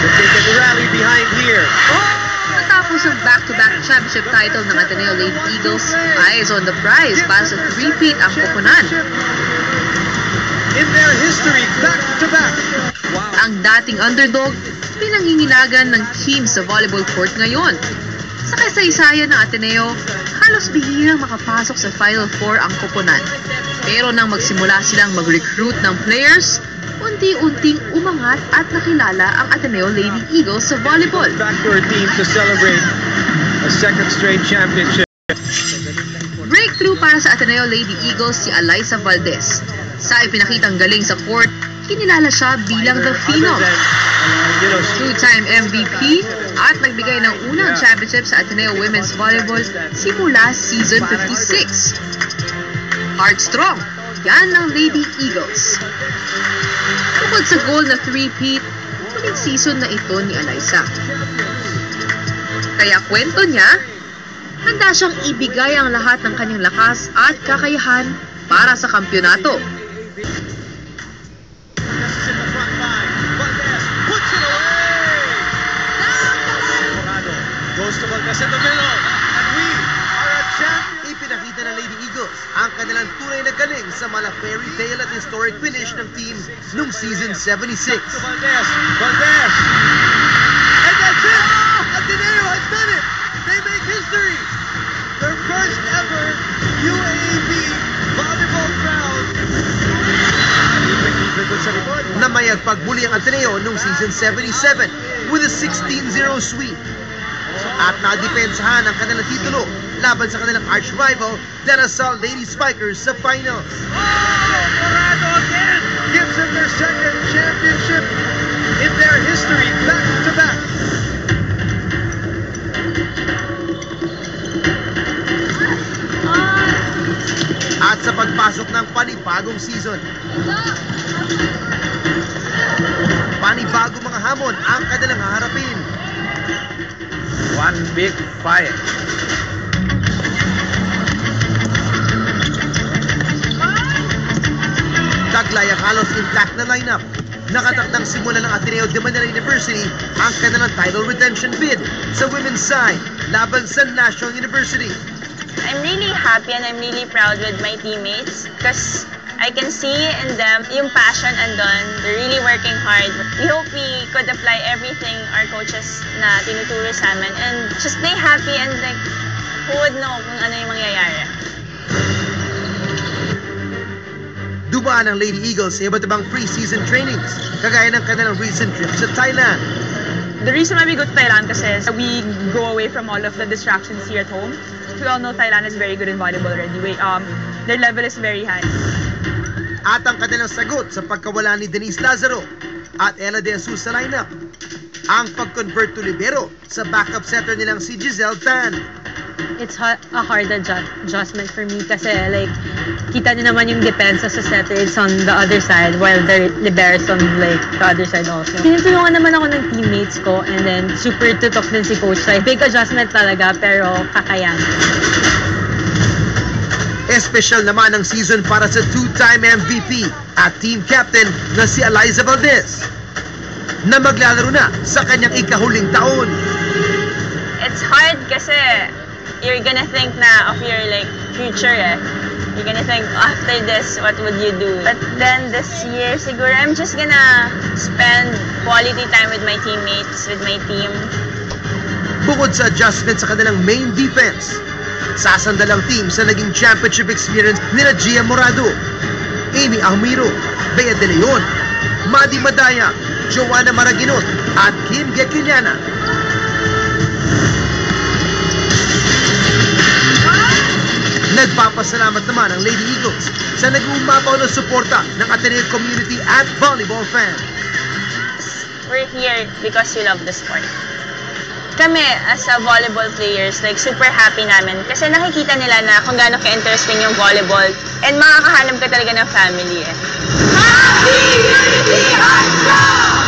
if they can rally behind here. Matapos ang back-to-back championship title ng Ateneo Lady Eagles, eyes on the prize para sa three-peat ang Koponan. In their history, back-to-back. Wow. Ang dating underdog, pinanginginagan ng team sa volleyball court ngayon. Sa kasaysayan ng Ateneo, halos bihirang makapasok sa Final Four ang Koponan. Pero nang magsimula silang mag-recruit ng players, unti-unting umangat at nakilala ang Ateneo Lady Eagles sa volleyball. Backdoor team to celebrate a second straight championship. Breakthrough para sa Ateneo Lady Eagles si Alyssa Valdez. Sa ipinakitang galing sa court, kinilala siya bilang the Phenom. Two-time MVP at nagbigay ng unang championship sa Ateneo Women's Volleyball simula season 56. Heartstrong, yan ang Lady Eagles. Bukod sa goal na three-peat, huling season na ito ni Alyssa. Kaya kwento niya, handa siyang ibigay ang lahat ng kanyang lakas at kakayahan para sa kampyonato. Goes to Valdez in the middle, and we are a champion. Ipinakita ng Lady Eagles ang kanilang tunay na galing sa mala fairy tale at historic finish ng team noong season 76. Valdez, Valdez, and that's it! Ateneo has done it! They make history! Their first ever UAAP volleyball crown. Namayag pagbuli ang Ateneo noong season 77 with a 16-0 sweep. At nadepensahan ang kanilang titulo laban sa kanilang arch-rival, De La Salle Lady Spikers sa finals. Morado again gives them their second championship in their history, back-to-back. At sa pagpasok ng panibagong season, panibagong mga hamon ang kanilang haharapin. One big fight. Taglay ang halos intact na lineup. Nakatakdang simula ng Ateneo de Manila University ang kanilang title retention bid sa women's side laban sa National University. I'm really happy and I'm really proud with my teammates because I can see in them yung passion andun. They're really working hard. We hope we could apply everything our coaches na tinuturo sa amin and just stay happy and like, who would know kung ano yung mangyayari. Dumaan ang Lady Eagles sa iba't ibang pre-season trainings, kagaya ng kanilang recent trip sa Thailand. The reason why we go to Thailand kasi we go away from all of the distractions here at home. We all know Thailand is very good in volleyball already. Their level is very high. At ang kanilang sagot sa pagkawala ni Denise Lazaro at Ella De Jesus sa lineup, ang pag-convert to libero sa backup setter nilang si Giselle Tan. It's a hard adjustment for me kasi like kita niyo naman yung depensa sa setters on the other side while the liberos on like the other side also. Tinutulungan naman ako ng teammates ko and then super tutok din si coach. Like big adjustment talaga pero kakayanin. Espesyal naman ang season para sa two-time MVP at team captain na si Alyssa Valdez na maglalaro na sa kanyang ikahuling taon. It's hard kasi you're gonna think na of your like future eh. You're gonna think after this, what would you do? But then this year, siguro I'm just gonna spend quality time with my teammates, with my team. Bukod sa adjustment sa kanilang main defense, sasandalang team sa naging championship experience nila Gia Morado, Amy Almiro, Bea De Leon, Madi Madaya, Joanna Maraginot at Kim Gekiliana. Nagpapasalamat naman ang Lady Eagles sa nag-uumapaw na suporta ng Ateneo community at volleyball fans. We're here because we love the sport. Kami, as a volleyball players, like super happy namin kasi nakikita nila na kung gaano ka-interesting yung volleyball and makakahanap ka talaga ng family eh. Happy Unity Hearts Club!